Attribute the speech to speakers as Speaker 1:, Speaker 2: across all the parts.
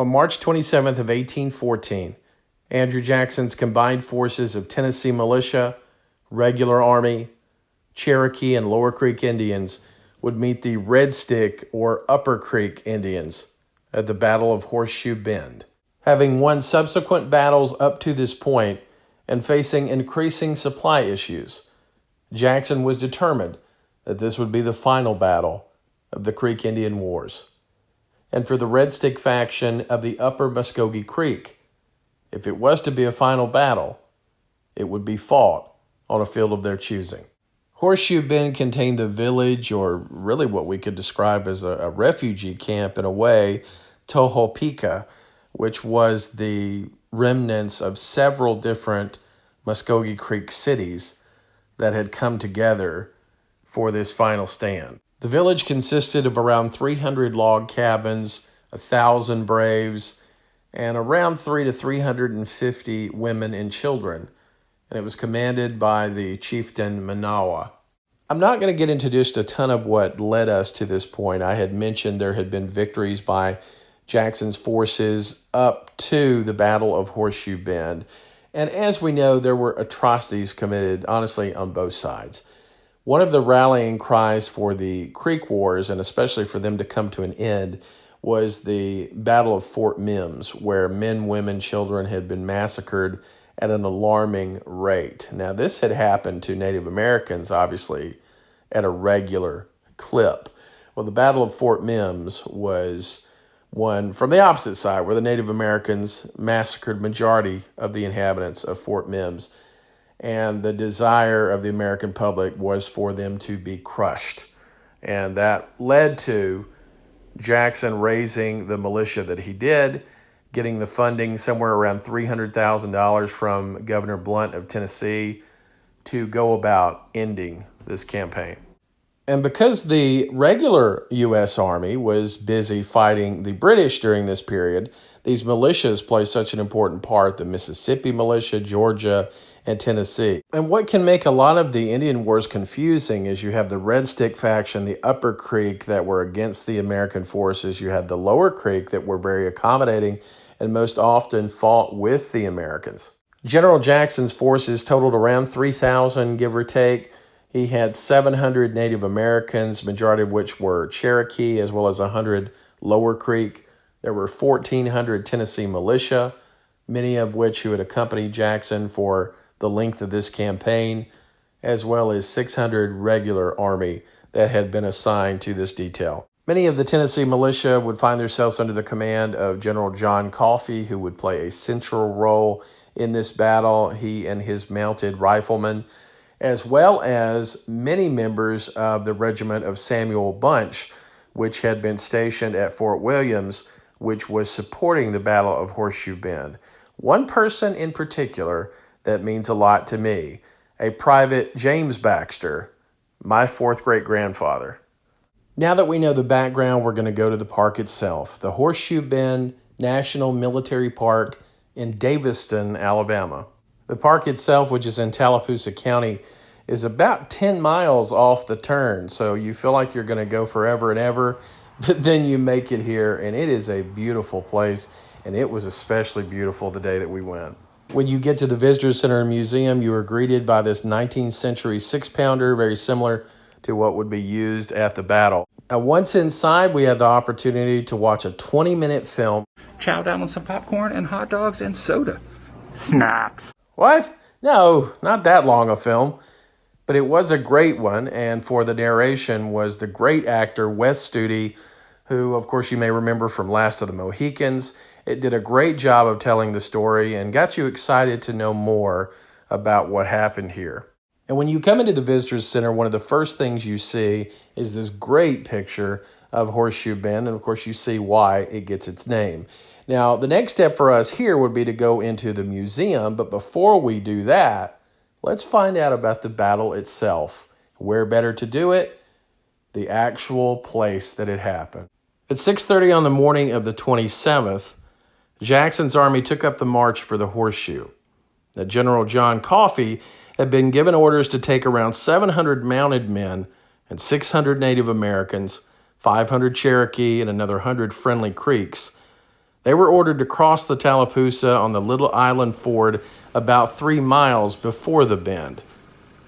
Speaker 1: On March 27th of 1814, Andrew Jackson's combined forces of Tennessee militia, regular army, Cherokee, and Lower Creek Indians would meet the Red Stick or Upper Creek Indians at the Battle of Horseshoe Bend. Having won subsequent battles up to this point and facing increasing supply issues, Jackson was determined that this would be the final battle of the Creek Indian Wars, and for the Red Stick faction of the Upper Muskogee Creek, if it was to be a final battle, it would be fought on a field of their choosing. Horseshoe Bend contained the village, or really what we could describe as a refugee camp in a way, Tallapoosa, which was the remnants of several different Muskogee Creek cities that had come together for this final stand. The village consisted of around 300 log cabins, 1,000 braves, and around 300 to 350 women and children, and it was commanded by the chieftain Menawa. I'm not going to get into just a ton of what led us to this point. I had mentioned there had been victories by Jackson's forces up to the Battle of Horseshoe Bend, and as we know, there were atrocities committed, honestly, on both sides. One of the rallying cries for the Creek Wars, and especially for them to come to an end, was the Battle of Fort Mims, where men, women, children had been massacred at an alarming rate. Now, this had happened to Native Americans, obviously, at a regular clip. Well, the Battle of Fort Mims was one from the opposite side, where the Native Americans massacred majority of the inhabitants of Fort Mims, and the desire of the American public was for them to be crushed. And that led to Jackson raising the militia that he did, getting the funding somewhere around $300,000 from Governor Blunt of Tennessee to go about ending this campaign. And because the regular U.S. Army was busy fighting the British during this period, these militias play such an important part, the Mississippi militia, Georgia, and Tennessee. And what can make a lot of the Indian Wars confusing is you have the Red Stick faction, the Upper Creek, that were against the American forces. You had the Lower Creek that were very accommodating and most often fought with the Americans. General Jackson's forces totaled around 3,000, give or take. He had 700 Native Americans, majority of which were Cherokee, as well as 100 Lower Creek. There were 1,400 Tennessee militia, many of which who had accompanied Jackson for the length of this campaign, as well as 600 regular army that had been assigned to this detail. Many of the Tennessee militia would find themselves under the command of General John Coffee, who would play a central role in this battle, he and his mounted riflemen, as well as many members of the regiment of Samuel Bunch, which had been stationed at Fort Williams, which was supporting the Battle of Horseshoe Bend. One person in particular that means a lot to me, a Private James Baxter, my fourth great-grandfather. Now that we know the background, we're going to go to the park itself, the Horseshoe Bend National Military Park in Daviston, Alabama. The park itself, which is in Tallapoosa County, is about 10 miles off the turn, so you feel like you're going to go forever and ever, but then you make it here, and it is a beautiful place, and it was especially beautiful the day that we went. When you get to the Visitor Center and Museum, you are greeted by this 19th century 6-pounder, very similar to what would be used at the battle. Now, once inside, we had the opportunity to watch a 20-minute film.
Speaker 2: Chow down on some popcorn and hot dogs and soda. Snacks.
Speaker 1: What? No, not that long a film. But it was a great one, and for the narration was the great actor Wes Studi, who, of course, you may remember from Last of the Mohicans. It did a great job of telling the story and got you excited to know more about what happened here. And when you come into the Visitors Center, one of the first things you see is this great picture of Horseshoe Bend, and of course you see why it gets its name. Now, the next step for us here would be to go into the museum, but before we do that, let's find out about the battle itself. Where better to do it? The actual place that it happened. At 6:30 on the morning of the 27th, Jackson's army took up the march for the Horseshoe. Now, General John Coffee had been given orders to take around 700 mounted men and 600 Native Americans, 500 Cherokee, and another 100 friendly Creeks They were ordered to cross the Tallapoosa on the Little Island Ford about 3 miles before the bend.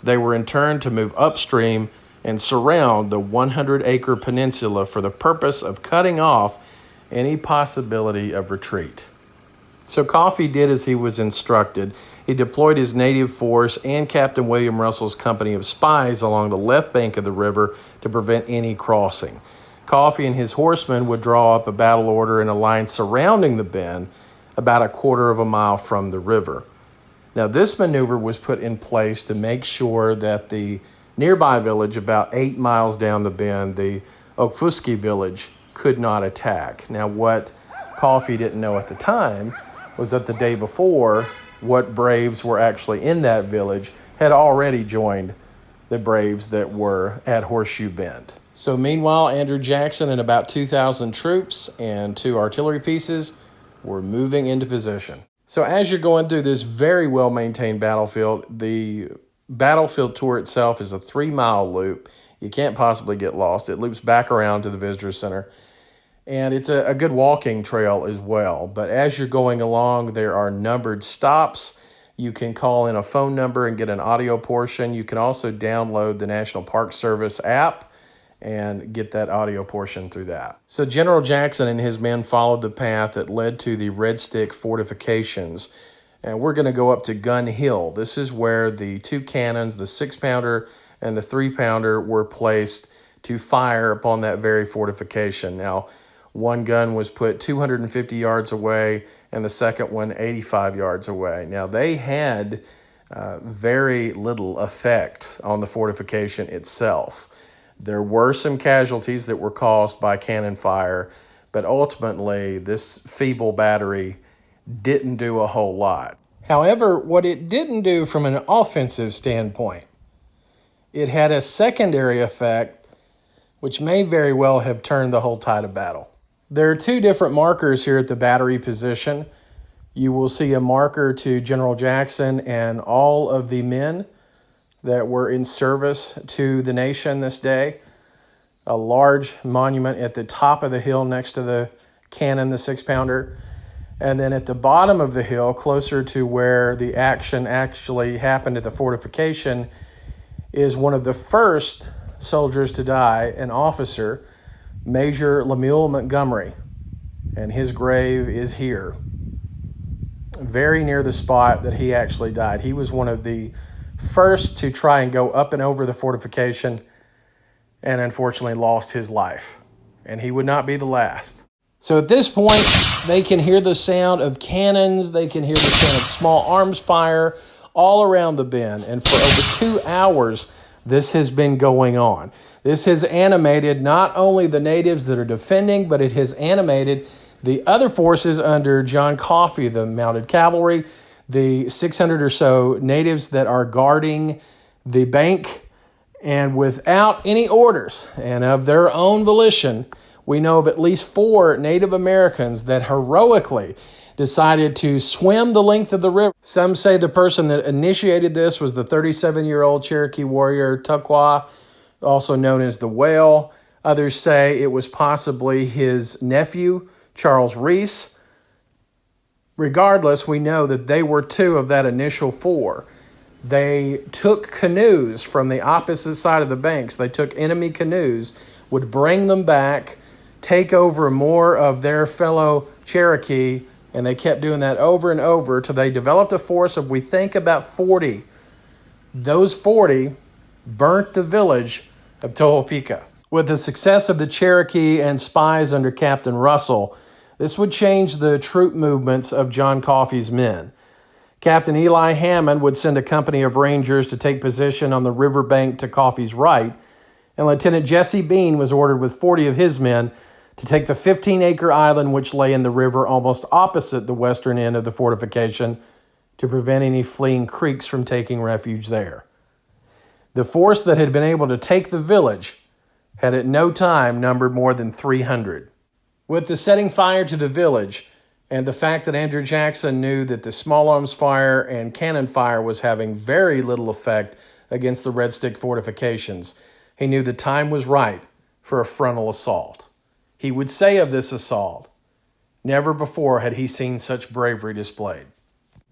Speaker 1: They were in turn to move upstream and surround the 100-acre peninsula for the purpose of cutting off any possibility of retreat. So Coffee did as he was instructed. He deployed his native force and Captain William Russell's company of spies along the left bank of the river to prevent any crossing. Coffee and his horsemen would draw up a battle order in a line surrounding the bend about a quarter of a mile from the river. Now, this maneuver was put in place to make sure that the nearby village, about 8 miles down the bend, the Okfuski village, could not attack. Now, what Coffee didn't know at the time was that the day before, what braves were actually in that village had already joined the braves that were at Horseshoe Bend. So meanwhile, Andrew Jackson and about 2,000 troops and 2 artillery pieces were moving into position. So as you're going through this very well-maintained battlefield, the battlefield tour itself is a 3-mile loop. You can't possibly get lost. It loops back around to the visitor center. And it's a good walking trail as well. But as you're going along, there are numbered stops. You can call in a phone number and get an audio portion. You can also download the National Park Service app and get that audio portion through that. So General Jackson and his men followed the path that led to the Red Stick fortifications. And we're going to go up to Gun Hill. This is where the 2 cannons, the 6-pounder and the 3-pounder, were placed to fire upon that very fortification. Now, one gun was put 250 yards away, and the second one 85 yards away. Now, they had very little effect on the fortification itself. There were some casualties that were caused by cannon fire, but ultimately, this feeble battery didn't do a whole lot. However, what it didn't do from an offensive standpoint, it had a secondary effect, which may very well have turned the whole tide of battle. There are 2 different markers here at the battery position. You will see a marker to General Jackson and all of the men that were in service to the nation this day. A large monument at the top of the hill next to the cannon, the 6-pounder. And then at the bottom of the hill, closer to where the action actually happened at the fortification, is one of the first soldiers to die, an officer, Major Lemuel Montgomery, and his grave is here, very near the spot that he actually died. He was one of the first to try and go up and over the fortification and unfortunately lost his life, and he would not be the last. So at this point, they can hear the sound of cannons, they can hear the sound of small arms fire all around the bend, and for over 2 hours, this has been going on. This has animated not only the natives that are defending, but it has animated the other forces under John Coffee, the mounted cavalry, the 600 or so natives that are guarding the bank. And without any orders and of their own volition, we know of at least 4 Native Americans that heroically decided to swim the length of the river. Some say the person that initiated this was the 37-year-old Cherokee warrior Tuckwa, also known as the Whale. Others say it was possibly his nephew, Charles Reese. Regardless, we know that they were 2 of that initial 4. They took canoes from the opposite side of the banks. They took enemy canoes, would bring them back, take over more of their fellow Cherokee, and they kept doing that over and over till they developed a force of, we think, about 40. Those 40 burnt the village of Tohopeka. With the success of the Cherokee and spies under Captain Russell, this would change the troop movements of John Coffee's men. Captain Eli Hammond would send a company of Rangers to take position on the riverbank to Coffee's right, and Lieutenant Jesse Bean was ordered with 40 of his men to take the 15-acre island which lay in the river almost opposite the western end of the fortification to prevent any fleeing Creeks from taking refuge there. The force that had been able to take the village had at no time numbered more than 300. With the setting fire to the village and the fact that Andrew Jackson knew that the small arms fire and cannon fire was having very little effect against the Red Stick fortifications, he knew the time was right for a frontal assault. He would say of this assault, Never before had he seen such bravery displayed.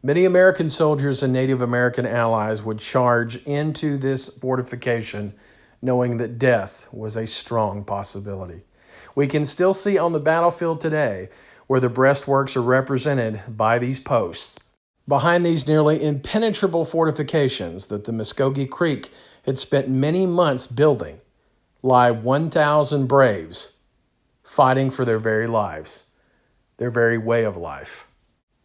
Speaker 1: Many American soldiers and Native American allies would charge into this fortification knowing that death was a strong possibility. We can still see on the battlefield today where the breastworks are represented by these posts. Behind these nearly impenetrable fortifications that the Muskogee Creek had spent many months building lie 1,000 braves fighting for their very lives, their very way of life.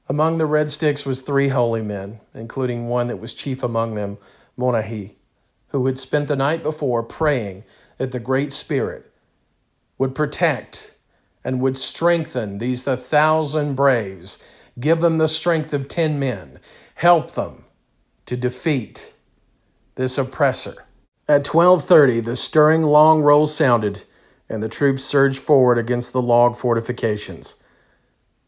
Speaker 1: Among the Red Sticks was 3 holy men, including one that was chief among them, Monahi, who had spent the night before praying that the Great Spirit would protect and would strengthen these 1,000 braves, give them the strength of 10 men, help them to defeat this oppressor. At 12:30, the stirring long roll sounded, and the troops surged forward against the log fortifications.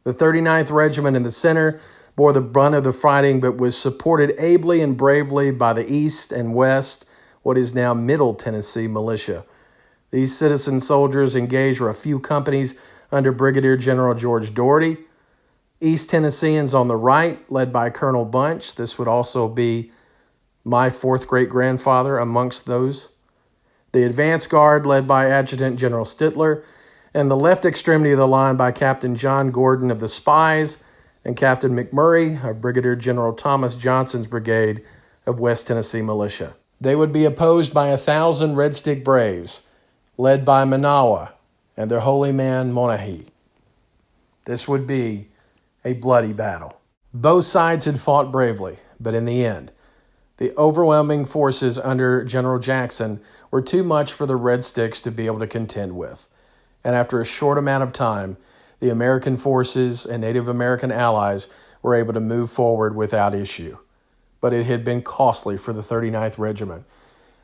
Speaker 1: The 39th Regiment in the center bore the brunt of the fighting, but was supported ably and bravely by the East and West, what is now Middle Tennessee Militia. These citizen soldiers engaged were a few companies under Brigadier General George Doherty. East Tennesseans on the right, led by Colonel Bunch. This would also be my 4th great-grandfather amongst those. The advance guard, led by Adjutant General Stittler, and the left extremity of the line by Captain John Gordon of the Spies and Captain McMurray of Brigadier General Thomas Johnson's brigade of West Tennessee Militia. They would be opposed by 1,000 Red Stick Braves, led by Menawa and their holy man Monahi. This would be a bloody battle. Both sides had fought bravely, but in the end, the overwhelming forces under General Jackson were too much for the Red Sticks to be able to contend with. And after a short amount of time, the American forces and Native American allies were able to move forward without issue. But it had been costly for the 39th Regiment.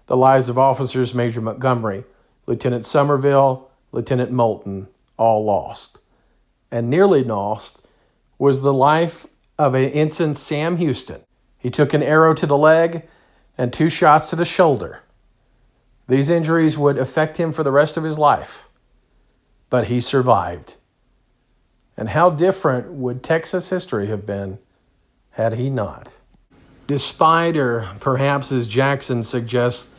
Speaker 1: The lives of officers Major Montgomery, Lieutenant Somerville, Lieutenant Moulton, all lost. And nearly lost was the life of an Ensign Sam Houston. He took an arrow to the leg and 2 shots to the shoulder. These injuries would affect him for the rest of his life. But he survived. And how different would Texas history have been had he not? Despite, or perhaps as Jackson suggests,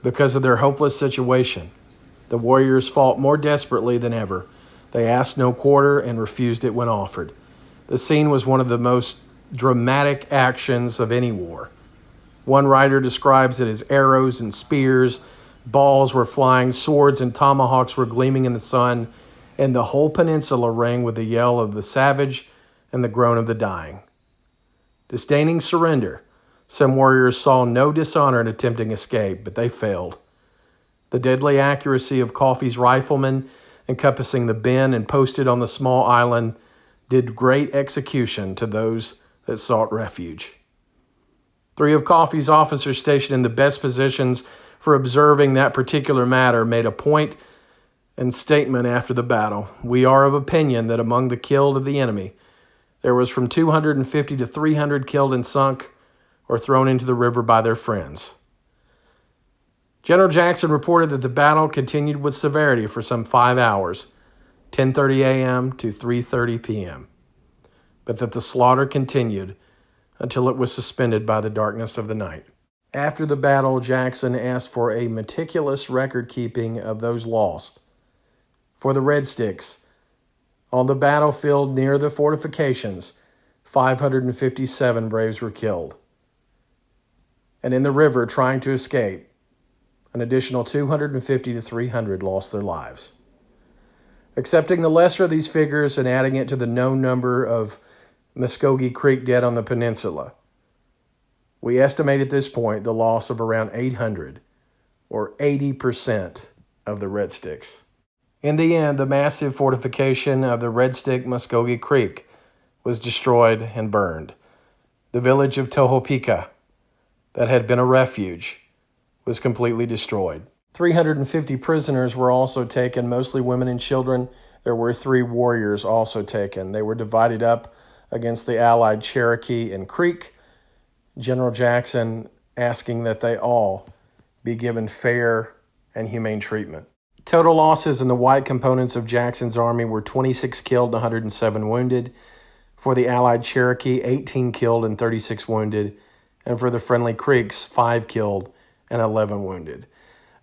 Speaker 1: because of their hopeless situation, the warriors fought more desperately than ever. They asked no quarter and refused it when offered. The scene was one of the most dramatic actions of any war. One writer describes it as arrows and spears, balls were flying, swords and tomahawks were gleaming in the sun, and the whole peninsula rang with the yell of the savage and the groan of the dying. Disdaining surrender, some warriors saw no dishonor in attempting escape, but they failed. The deadly accuracy of Coffey's riflemen, encompassing the bend and posted on the small island, did great execution to those that sought refuge. 3 of Coffey's officers stationed in the best positions for observing that particular matter made a point and statement after the battle. We are of opinion that among the killed of the enemy, there was from 250 to 300 killed and sunk or thrown into the river by their friends. General Jackson reported that the battle continued with severity for some 5 hours, 10:30 a.m. to 3:30 p.m., but that the slaughter continued until it was suspended by the darkness of the night. After the battle, Jackson asked for a meticulous record-keeping of those lost. For the Red Sticks, on the battlefield near the fortifications, 557 braves were killed. And in the river trying to escape, an additional 250 to 300 lost their lives. Accepting the lesser of these figures and adding it to the known number of Muskogee Creek dead on the peninsula, we estimate at this point the loss of around 800, or 80% of the Red Sticks. In the end, the massive fortification of the Red Stick Muskogee Creek was destroyed and burned. The village of Tohopeka, that had been a refuge, was completely destroyed. 350 prisoners were also taken, mostly women and children. There were 3 warriors also taken. They were divided up against the allied Cherokee and Creek, General Jackson asking that they all be given fair and humane treatment. Total losses in the white components of Jackson's army were 26 killed, 107 wounded. For the Allied Cherokee, 18 killed and 36 wounded. And for the Friendly Creeks, 5 killed and 11 wounded.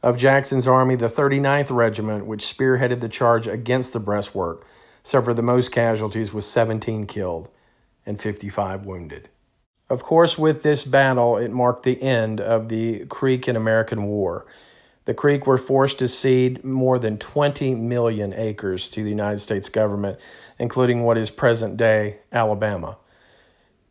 Speaker 1: Of Jackson's army, the 39th Regiment, which spearheaded the charge against the breastwork, suffered the most casualties with 17 killed and 55 wounded. Of course, with this battle, it marked the end of the Creek and American War. The Creek were forced to cede more than 20 million acres to the United States government, including what is present-day Alabama.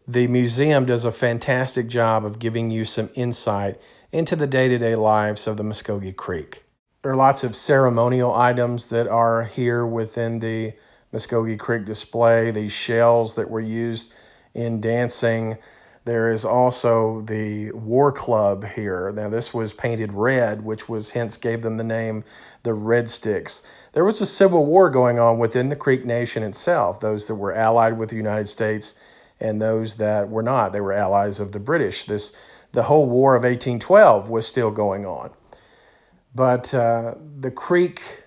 Speaker 1: The museum does a fantastic job of giving you some insight into the day-to-day lives of the Muskogee Creek. There are lots of ceremonial items that are here within the Muskogee Creek display, these shells that were used in dancing. There is also the war club here. Now, this was painted red, which was hence gave them the name the Red Sticks. There was a civil war going on within the Creek Nation itself, those that were allied with the United States and those that were not. They were allies of the British. The whole War of 1812 was still going on. But the Creek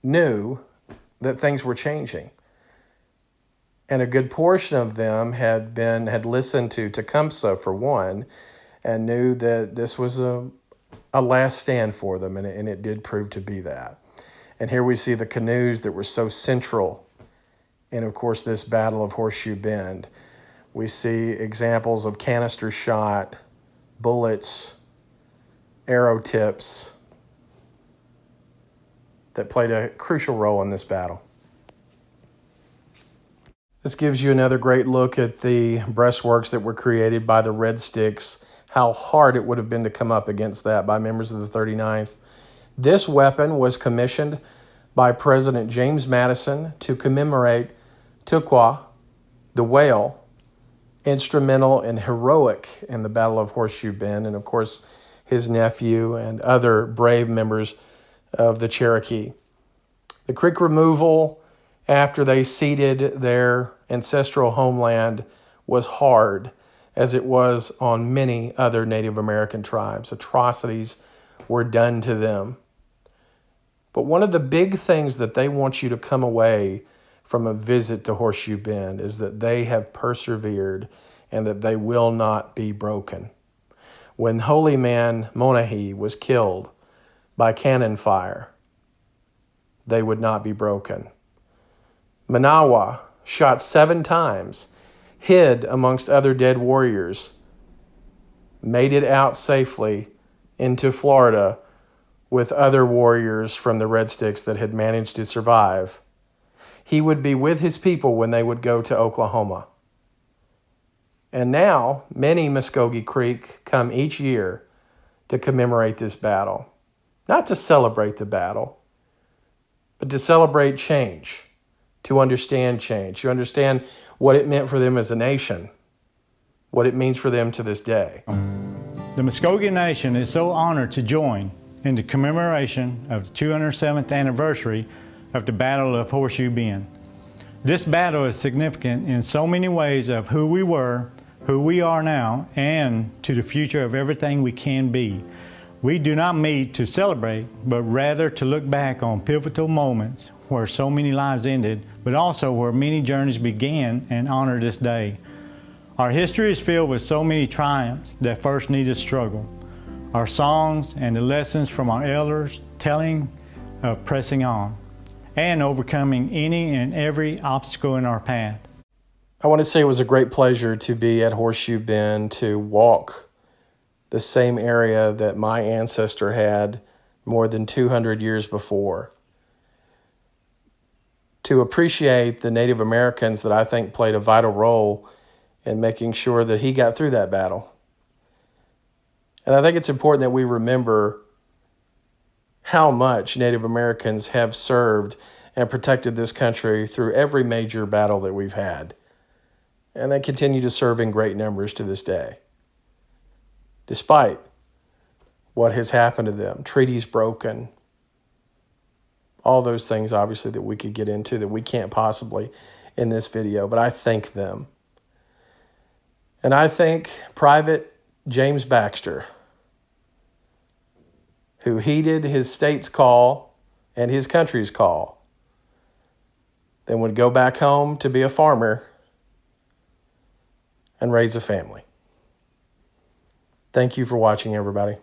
Speaker 1: knew that things were changing. And a good portion of them had listened to Tecumseh, for one, and knew that this was a last stand for them, and it did prove to be that. And here we see the canoes that were so central in, of course, this Battle of Horseshoe Bend. We see examples of canister shot, bullets, arrow tips that played a crucial role in this battle. This gives you another great look at the breastworks that were created by the Red Sticks, how hard it would have been to come up against that by members of the 39th. This weapon was commissioned by President James Madison to commemorate Tuqua, the whale, instrumental and heroic in the Battle of Horseshoe Bend, and of course his nephew and other brave members of the Cherokee. The Creek removal after they ceded their ancestral homeland was hard, as it was on many other Native American tribes. Atrocities were done to them. But one of the big things that they want you to come away from a visit to Horseshoe Bend is that they have persevered and that they will not be broken. When holy man Monahi was killed by cannon fire, they would not be broken. Menawa, shot 7 times, hid amongst other dead warriors, made it out safely into Florida with other warriors from the Red Sticks that had managed to survive. He would be with his people when they would go to Oklahoma. And now, many Muskogee Creek come each year to commemorate this battle. Not to celebrate the battle, but to celebrate change, to understand change, to understand what it meant for them as a nation, what it means for them to this day.
Speaker 3: The Muskogee Nation is so honored to join in the commemoration of the 207th anniversary of the Battle of Horseshoe Bend. This battle is significant in so many ways of who we were, who we are now, and to the future of everything we can be. We do not meet to celebrate, but rather to look back on pivotal moments where so many lives ended, but also where many journeys began and honor this day. Our history is filled with so many triumphs that first needed struggle. Our songs and the lessons from our elders telling of pressing on and overcoming any and every obstacle in our path.
Speaker 1: I want to say it was a great pleasure to be at Horseshoe Bend, to walk the same area that my ancestor had more than 200 years before. To appreciate the Native Americans that I think played a vital role in making sure that he got through that battle. And I think it's important that we remember how much Native Americans have served and protected this country through every major battle that we've had. And they continue to serve in great numbers to this day, despite what has happened to them, treaties broken, all those things obviously that we could get into that we can't possibly in this video, but I thank them. And I thank Private James Baxter, who heeded his state's call and his country's call, then would go back home to be a farmer and raise a family. Thank you for watching, everybody.